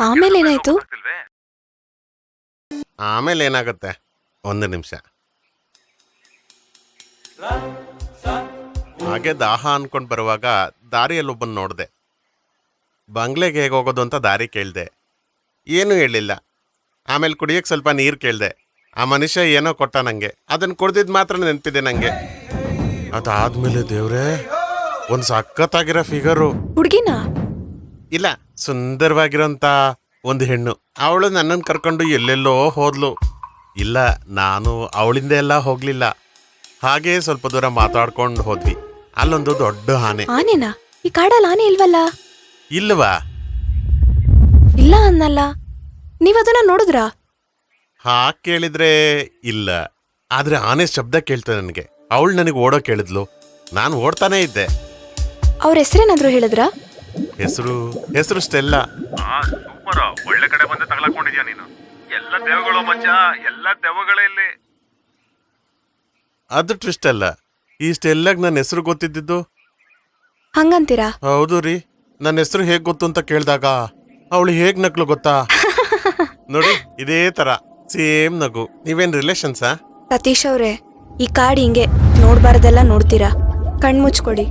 ಆಮೇಲೆ ಏನಾಯ್ತು? ಆಮೇಲೆ ಏನಾಗುತ್ತೆ, ಒಂದು ನಿಮಿಷ. ಹಾಗೆ ದಾಹ ಅನ್ಕೊಂಡು ಬರುವಾಗ ದಾರಿಯಲ್ಲೊಬ್ಬನ್ ನೋಡಿದೆ. ಬಂಗ್ಲೆಗೆ ಹೇಗೆ ಹೋಗೋದು ಅಂತ ದಾರಿ ಕೇಳಿದೆ, ಏನೂ ಹೇಳಿಲ್ಲ. ಆಮೇಲೆ ಕುಡಿಯೋಕ್ಕೆ ಸ್ವಲ್ಪ ನೀರು ಕೇಳಿದೆ. ಆ ಮನುಷ್ಯ ಏನೋ ಕೊಟ್ಟ ನನಗೆ, ಅದನ್ನು ಕುಡ್ದಿದ್ದು ಮಾತ್ರ ನೆನಪಿದೆ ನನಗೆ. ಅದಾದ್ಮೇಲೆ ದೇವ್ರೆ, ಒಂದು ಸಖತ್ತಾಗಿರೋ ಫಿಗರು. ಹುಡ್ಗಿನ? ಇಲ್ಲ, ಸುಂದರವಾಗಿರೋಂಥ ಒಂದು ಹೆಣ್ಣು. ಅವಳು ನನ್ನನ್ನು ಕರ್ಕೊಂಡು ಎಲ್ಲೆಲ್ಲೋ ಹೋದ್ಲು. ಇಲ್ಲ, ನಾನು ಅವಳಿಂದ ಎಲ್ಲ ಹೋಗಲಿಲ್ಲ. ಹಾಗೇ ಸ್ವಲ್ಪ ದೂರ ಮಾತಾಡ್ಕೊಂಡು ಹೋದ್ವಿ. ಅಲ್ಲೊಂದು ದೊಡ್ಡ ಆನೆ. ಆನೆನಾ? ಈ ಕಾಡಲ್ಲಿ ಆನೆ ಇಲ್ವಲ್ಲ? ಇಲ್ವಾ? ಇಲ್ಲ ಅನ್ನಲ್ಲ. ನೀವದನ್ನ ನೋಡಿದ್ರಾ? ಕೇಳಿದ್ರೆ ಇಲ್ಲ. ಆದ್ರೆ ಆನೆ ಶಬ್ದ ಕೇಳ್ತದೆ ನನಗೆ. ಅವಳು ನನಗೆ ಓಡೋ ಕೇಳಿದ್ಲು, ನಾನು ಓಡ್ತಾನೆ ಇದ್ದೆ. ಅವ್ರ ಹೆಸರೇನಾದ್ರು ಹೇಳಿದ್ರಾ? ಹೆಸರು ಸ್ಟೆಲ್ಲಾ. ಸೂಪರ್, ಒಳ್ಳೆ ಕಡೆ ಬಂದು ತಗೊಳಕೊಂಡಿದ್ಯಾ ನೀನು. ಎಲ್ಲ ದೇವಗಳು ಮಚ್ಚ, ಎಲ್ಲ ದೇವಗಳೇ ಇಲ್ಲಿ. ಅದು ಟ್ವಿಸ್ಟ್ ಅಲ್ಲ, ಈ ಸ್ಟೆಲ್ಲಾಗ ನನ್ನ ಹೆಸರು ಗೊತ್ತಿದ್ದು. ಹಂಗಂತೀರಾ? ಹೌದು ರೀ. ನನ್ನ ಹೆಸರು ಹೇಗ್ ಗೊತ್ತು ಅಂತ ಕೇಳಿದಾಗ ಅವಳು ಹೇಗ್ ನಕ್ಲು ಗೊತ್ತಾ? ನೋಡಿ, ಇದೇ ತರ ಸೇಮ್ ನಗು. ನೀವೇನ್ ರಿಲೇಷನ್ಸಾ? ಸತೀಶ್ ಅವ್ರೆ, ಈ ಕಾಡ್ ಹಿಂಗೆ ನೋಡ್ಬಾರ್ದೆಲ್ಲ ನೋಡ್ತೀರಾ. ಕಣ್ಮುಚ್ಕೊಡಿ.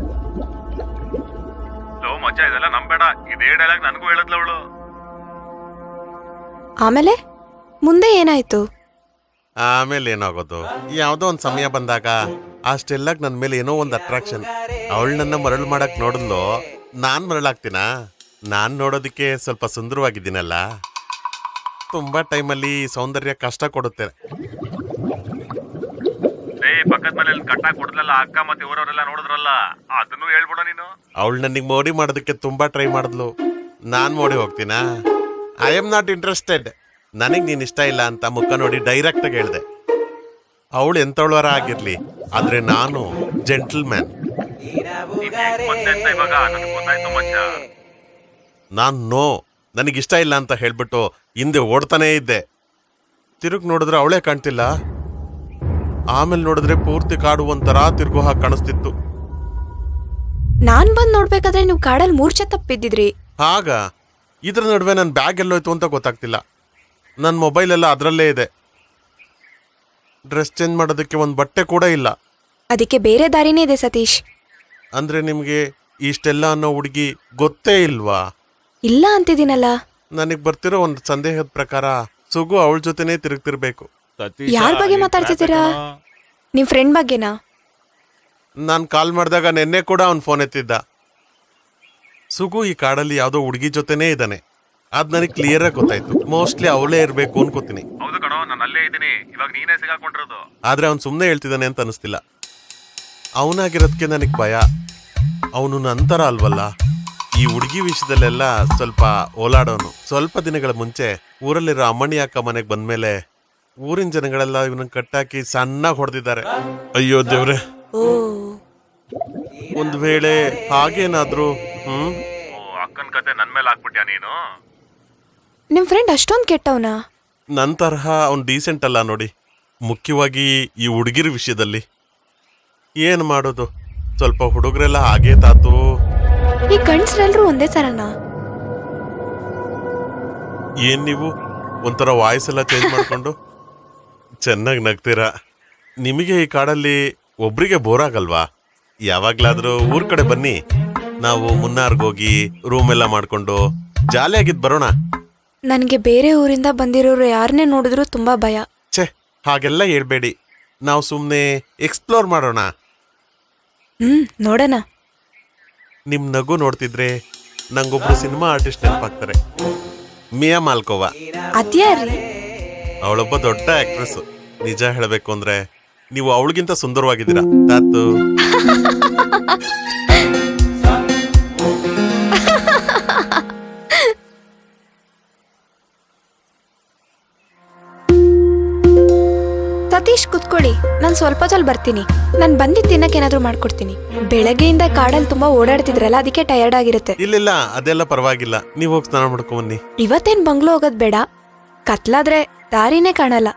ಮಚ್ಚ, ಇದೆಲ್ಲ ನಂಬೇಡ. ಇದೇ ಡೈಲಾಗ್ ನನಗೂ ಹೇಳದ್ಲ ಅವಳು. ಆಮೇಲೆ ಮುಂದೆ ಏನಾಯ್ತು? ಆಮೇಲೆ ಏನಾಗೋದು, ಯಾವ್ದೋ ಒಂದ್ ಸಮಯ ಬಂದಾಗ ಅಷ್ಟೆಲ್ಲಾಗ ನನ್ ಮೇಲೆ ಏನೋ ಒಂದ್ ಅಟ್ರಾಕ್ಷನ್. ಅವಳು ನನ್ನ ಮರಳು ಮಾಡಕ್ ನೋಡಿದ್ಲು, ನಾನ್ ಮರಳಾಗ್ತೀನಾ? ನಾನ್ ನೋಡೋದಿಕ್ಕೆ ಸ್ವಲ್ಪ ಸುಂದರವಾಗಿದ್ದೀನಲ್ಲ. ತುಂಬಾ ಟೈಮಲ್ಲಿ ಸೌಂದರ್ಯ ಕಷ್ಟ ಕೊಡುತ್ತೆ. ಪಕ್ಕದ ಮನೇಲಿ ಕಟ್ಟಾಕ್ ಕೊಡ್ದಲ್ಲ ಅಕ್ಕ ಮತ್ತೆ ಇವರವರೆಲ್ಲ ನೋಡಿದ್ರಲ್ಲ, ಅದನ್ನು ಹೇಳ್ಬಿಡ ನೀನು. ಅವಳು ನನಗೆ ಮೋಡಿ ಮಾಡೋದಕ್ಕೆ ತುಂಬಾ ಟ್ರೈ ಮಾಡಿದ್ಲು. ನಾನ್ ಮೋಡಿ ಹೋಗ್ತೀನಾ? I am not interested. ನನಗೆ ನೀನ್ ಇಷ್ಟ ಇಲ್ಲ ಅಂತ ಮುಖ ನೋಡಿ ಡೈರೆಕ್ಟ್ ಆಗಿ ಹೇಳ್ದೆ. ಅವಳು ಎಂತವಳವರ ಆಗಿರ್ಲಿ, ಆದ್ರೆ ನಾನು ಜೆಂಟಲ್ಮ್ಯಾನ್. ನಾನ್ ನೋ, ನನಗಿಷ್ಟ ಇಲ್ಲ ಅಂತ ಹೇಳ್ಬಿಟ್ಟು ಹಿಂದೆ ಓಡ್ತಾನೇ ಇದ್ದೆ. ತಿರುಗ್ ನೋಡಿದ್ರೆ ಅವಳೇ ಕಾಣ್ತಿಲ್ಲ. ಆಮೇಲೆ ನೋಡಿದ್ರೆ ಪೂರ್ತಿ ಕಾಡು ಒಂಥರ ತಿರುಗು ಹಾಕಿ ಕಾಣಿಸ್ತಿತ್ತು. ನಾನ್ ಬಂದ್ ನೋಡ್ಬೇಕಾದ್ರೆ ನೀವು ಕಾಡಲ್ಲಿ ಮೂರ್ಛೆ ತಪ್ಪಿದ್ದಿದ್ರಿ. ಆಗ ಇದ್ರ ನಡುವೆ ನನ್ನ ಬ್ಯಾಗ್ ಎಲ್ಲೋಯ್ತು ಅಂತ ಗೊತ್ತಾಗ್ತಿಲ್ಲ. ನನ್ನ ಮೊಬೈಲ್ ಎಲ್ಲ ಅದರಲ್ಲೇ ಇದೆ. ಡ್ರೆಸ್ ಚೇಂಜ್ ಮಾಡೋದಕ್ಕೆ ಒಂದು ಬಟ್ಟೆ ಕೂಡ ಇಲ್ಲ. ಅದಕ್ಕೆ ಬೇರೆ ದಾರಿನೇ ಇದೆ ಸತೀಶ್. ಅಂದ್ರೆ ನಿಮ್ಗೆ ಇಷ್ಟೆಲ್ಲ ಅನ್ನೋ ಹುಡುಗಿ ಗೊತ್ತೇ ಇಲ್ವಾ? ಇಲ್ಲ ಅಂತಿದ್ದೀನಲ್ಲ. ನನಗೆ ಬರ್ತಿರೋ ಒಂದು ಸಂದೇಹದ ಪ್ರಕಾರ ಸುಗು ಅವಳ ಜೊತೆನೇ ತಿರುಗ್ತಿರ್ಬೇಕು. ಯಾರ ಬಗ್ಗೆ ಮಾತಾಡ್ತಿದ್ದೀರಾ? ನಿಮ್ ಫ್ರೆಂಡ್ ಬಗ್ಗೆನಾ? ನಾನು ಕಾಲ್ ಮಾಡಿದಾಗ ನೆನ್ನೆ ಕೂಡ ಅವ್ನ ಫೋನ್ ಎತ್ತಿದ್ದ. ಸುಗು ಈ ಕಾಡಲ್ಲಿ ಯಾವುದೋ ಹುಡುಗಿ ಜೊತೆನೇ ಇದ್ದಾನೆ. ಅದ್ ನನಗೆ ಕ್ಲಿಯರ್ ಆಗಿ ಗೊತ್ತಾಯ್ತು. ಮೋಸ್ಟ್ಲಿ ಅವಳೇ ಇರ್ಬೇಕು ಅನ್ಕೋತೀನಿ. ಹೌದು ಕಣೋ, ನಾನು ಅಲ್ಲೇ ಇದ್ದೀನಿ. ಇವಾಗ ನೀನೇ ಸಿಗಾಕೊಂಡಿರೋದು. ಆದ್ರೆ ಅವ್ನು ಸುಮ್ಮನೆ ಹೇಳ್ತಿದ್ದಾನೆ ಅಂತ ಅನಿಸ್ತಿಲ್ಲ. ಅವನಾಗಿರೋದಕ್ಕೆ ನನಗೆ ಭಯ. ಅವನು ನಂತರ ಅಲ್ವಲ್ಲ. ಈ ಹುಡುಗಿ ವಿಷಯದಲ್ಲೆಲ್ಲ ಸ್ವಲ್ಪ ಓಲಾಡೋನು. ಸ್ವಲ್ಪ ದಿನಗಳ ಮುಂಚೆ ಊರಲ್ಲಿರೋ ಅಮ್ಮಣ್ಣಿ ಅಕ್ಕ ಮನೆಗೆ ಬಂದ್ಮೇಲೆ ಊರಿನ ಜನಗಳೆಲ್ಲ ಇವನ ಕಟ್ಟಾಕಿ ಸಣ್ಣಾಗಿ ಹೊಡೆದಿದ್ದಾರೆ. ಅಯ್ಯೋ ದೇವ್ರೆ, ಒಂದ್ ವೇಳೆ ಹಾಗೇನಾದ್ರು ಅಕ್ಕನ ಕತೆ ನನ್ ಮೇಲೆ ಹಾಕ್ಬಿಟ್ಯಾ ನೀನು? ನಿಮ್ ಫ್ರೆಂಡ್ ಅಷ್ಟೊಂದ್ ಕೆಟ್ಟವನಾ? ನನ್ ತರಹ ಅವ್ನು ಡೀಸೆಂಟ್ ಅಲ್ಲ ನೋಡಿ. ಮುಖ್ಯವಾಗಿ ಈ ಹುಡುಗಿರ ವಿಷಯದಲ್ಲಿ ಏನ್ ಮಾಡೋದು? ಸ್ವಲ್ಪ ಹುಡುಗರೆಲ್ಲ ಹಾಗೇ ತಾತು. ಈ ಗಂಡ್ಸ್ರೆಲ್ರು ಒಂದೇ ತರನಾ? ಏನ್ ನೀವು ಒಂಥರ ವಾಯ್ಸ್ ಎಲ್ಲ ಚೇಂಜ್ ಮಾಡ್ಕೊಂಡು ಚೆನ್ನಾಗಿ ನಗ್ತೀರಾ. ನಿಮಗೆ ಈ ಕಾಡಲ್ಲಿ ಒಬ್ರಿಗೆ ಬೋರ್ ಆಗಲ್ವಾ? ಯಾವಾಗ್ಲಾದ್ರೂ ಊರ್ ಕಡೆ ಬನ್ನಿ, ನಾವು ಮುನ್ನಾರ್ಗೋಗಿ ರೂಮ್ ಎಲ್ಲ ಮಾಡ್ಕೊಂಡು ಜಾಲಿಯಾಗಿದ್ ಬರೋಣ. ನನಗೆ ಬೇರೆ ಊರಿಂದ ಬಂದಿರೋರು ಯಾರನ್ನೇ ನೋಡಿದ್ರು ತುಂಬಾ ಭಯ. ಛೇ, ಹಾಗೆಲ್ಲ ಹೇಳ್ಬೇಡಿ. ನಾವು ಸುಮ್ಮನೆ ಎಕ್ಸ್ಪ್ಲೋರ್ ಮಾಡೋಣ. ನೋಡೋಣ. ನಿಮ್ ನಗು ನೋಡ್ತಿದ್ರೆ ನಂಗೊಬ್ರು ಸಿನಿಮಾ ಆರ್ಟಿಸ್ಟ್ ನೆನಪಾಗ್ತಾರೆ, ಮಿಯಾ ಮಾಲ್ಕೋವಾ. ಅದ್ಯಾರಿ? ಅವಳೊಬ್ಬ ದೊಡ್ಡ ಆಕ್ಟ್ರೆಸ್. ನಿಜ ಹೇಳಬೇಕು ಅಂದ್ರೆ ನೀವು ಅವಳಿಗಿಂತ ಸುಂದರವಾಗಿದ್ದೀರಾ. ತಾತು ಸತೀಶ್ ಕುತ್ಕೊಳ್ಳಿ, ನಾನು ಸ್ವಲ್ಪ ಹೊತ್ತಲ್ಲಿ ಬರ್ತೀನಿ. ನಾನು ಬಂದಿದ್ದು ತಿನ್ನಕ್ಕೆ ಏನಾದ್ರು ಮಾಡ್ಕೊಡ್ತೀನಿ. ಬೆಳಗ್ಗೆಯಿಂದ ಕಾಡಲ್ಲಿ ತುಂಬಾ ಓಡಾಡ್ತಿದ್ರಲ್ಲ, ಅದಕ್ಕೆ ಟಯರ್ಡ್ ಆಗಿರುತ್ತೆ. ಇಲ್ಲ, ಅದೆಲ್ಲ ಪರವಾಗಿಲ್ಲ. ನೀವು ಹೋಗಿ ಸ್ನಾನ ಮಾಡ್ಕೊಂಬನ್ನಿ. ಇವತ್ತೇನ್ ಬಂಗ್ಲೋ ಹೋಗೋದ್ ಬೇಡ. ಕತ್ಲಾದ್ರೆ ದಾರಿನೇ ಕಾಣಲ್ಲ.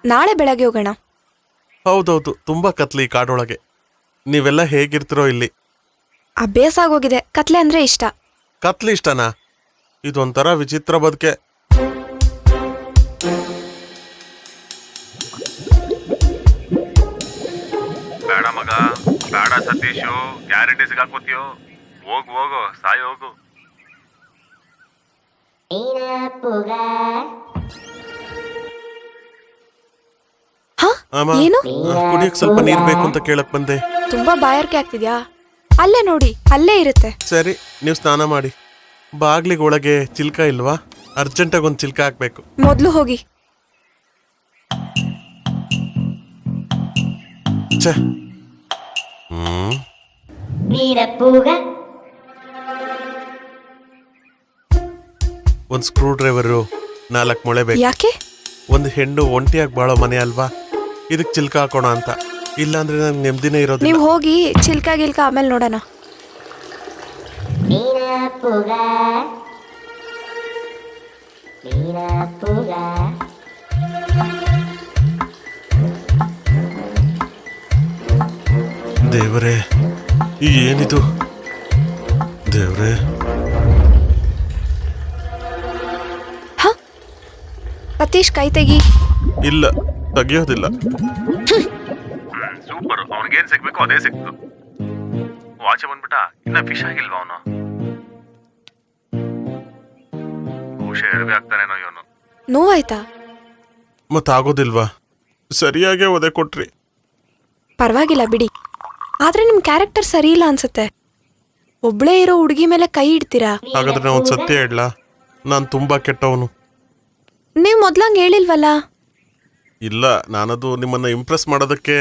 ನಾಳೆ ಬೆಳಗ್ಗೆ ಹೋಗೋಣ. ಹೌದೌದು, ತುಂಬಾ ಕತ್ಲಿ ಕಾಡೊಳಗೆ. ನೀವೆಲ್ಲ ಹೇಗಿರ್ತಿರೋ ಇಲ್ಲಿ? ಅಭ್ಯಾಸ ಆಗೋಗಿದೆ. ಕತ್ಲೆ ಅಂದ್ರೆ ಇಷ್ಟ. ಕತ್ಲಿ ಇಷ್ಟನಾ? ಇದೊಂಥರ ವಿಚಿತ್ರ ಬದುಕೆ. ಬೇಡ ಮಗ, ಬೇಡ ಸತೀಶು, ಗ್ಯಾರಂಟಿ ಸಿಗಾಕೋತೀಯೋ. ಹೋಗು ಹೋಗು, ಸಾಯಿ ಹೋಗು. ಹಾ ಅಮ್ಮ, ಏನು ಕುಡಿಯಕ್ ಸ್ವಲ್ಪ ನೀರ್ ಬೇಕು ಅಂತ ಕೇಳಕ್ ಬಂದೆ. ತುಂಬಾ ಬಾಯಾರಿಕೆ ಆಗ್ತಿದ್ಯಾ? ಅಲ್ಲೇ ನೋಡಿ, ಅಲ್ಲೇ ಇರುತ್ತೆ. ಸರಿ, ನೀವು ಸ್ನಾನ ಮಾಡಿ. ಬಾಗ್ಲಿಗೆ ಒಳಗೆ ಚಿಲ್ಕ ಇಲ್ವಾ? ಅರ್ಜೆಂಟಾಗಿ ಒಂದು ಚಿಲ್ಕ ಹಾಕ್ಬೇಕು. ಮೊದ್ಲು ಹೋಗಿ. ಛೆ. ಒಂದು ಸ್ಕ್ರೂ ಡ್ರೈವರು, 4 ಮೊಳೆ ಬೇಕು. ಯಾಕೆ? ಒಂದು ಹೆಣ್ಣು ಒಂಟಿಯಾಗಿ ಬಾಳೋ ಮನೆ ಅಲ್ವಾ, ಇದಕ್ಕೆ ಚಿಲ್ಕ ಹಾಕೋಣ ಅಂತ. ಇಲ್ಲಾಂದ್ರೆ ನಂಗೆ ನೆಮ್ಮದಿನೇ ಇರೋದಿಲ್ಲ. ನೀವು ಹೋಗಿ, ಚಿಲ್ಕ ಗಿಲ್ಕ ಆಮೇಲೆ ನೋಡೋಣ. ದೇವರೇ, ಏನಿದು ದೇವ್ರೇ? ಹ ಸತೀಶ್, ಕೈ ತೆಗಿ. ಇಲ್ಲ, ತೆಗಿಯೋದಿಲ್ಲ. ಸೂಪರ್, ಅವನಿಗೇನ್ ಸಿಗ್ಬೇಕು ಅದೇ ಸಿಕ್ತು. ವಾಚ ಬಂದ್ಬಿಟ್ಟ, ಇನ್ನ ಫಿಶ್ ಆಗಿಲ್ವಾ ಅವನು? ಬಹುಶಃ ಎಡವೆ ಆಗ್ತಾನೇನೋ ಇವನು. ನೋವಾಯ್ತಾ? ಮತ್ತಾಗೋದಿಲ್ವಾ? ಸರಿಯಾಗೇ ಒದೆ ಕೊಟ್ರಿ. ಪರವಾಗಿಲ್ಲ ಬಿಡಿ. ಆದ್ರೆ ನಿಮ್ ಕ್ಯಾರೆಕ್ಟರ್ ಸರಿ ಇಲ್ಲ ಅನ್ಸುತ್ತೆ. ಒಬ್ಳೇ ಇರೋ ಹುಡುಗಿ ಮೇಲೆ ಕೈ ಇಡ್ತೀರಾ? ಹಾಗಾದ್ರೆ ನಾನು ಒಂದು ಸತ್ಯ ಹೇಳಲಾ? ನಾನು ತುಂಬಾ ಕೆಟ್ಟವನು. ನೀವ್ ಮೊದ್ಲಂಗ್ ಹೇಳಿಲ್ವಲ್ಲ. ಇಲ್ಲ, ನಾನದು ನಿಮ್ಮನ್ನ ಇಂಪ್ರೆಸ್ ಮಾಡೋದಕ್ಕೆ.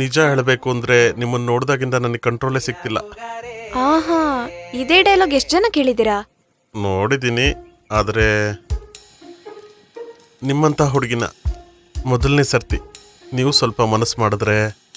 ನಿಜ ಹೇಳಬೇಕು ಅಂದ್ರೆ ನಿಮ್ಮನ್ನ ನೋಡಿದಾಗಿಂದ ನನಗೆ ಕಂಟ್ರೋಲೇ ಸಿಗ್ತಿಲ್ಲ. ಆಹಾ, ಇದೇ ಡೈಲಾಗ್ ಎಷ್ಟು ಜನ ಕೇಳಿದ್ದೀರಾ? ನೋಡಿದ್ದೀನಿ, ಆದರೆ ನಿಮ್ಮಂಥ ಹುಡುಗಿನ ಮೊದಲನೇ ಸರ್ತಿ. ನೀವು ಸ್ವಲ್ಪ ಮನಸ್ಸು ಮಾಡಿದ್ರೆ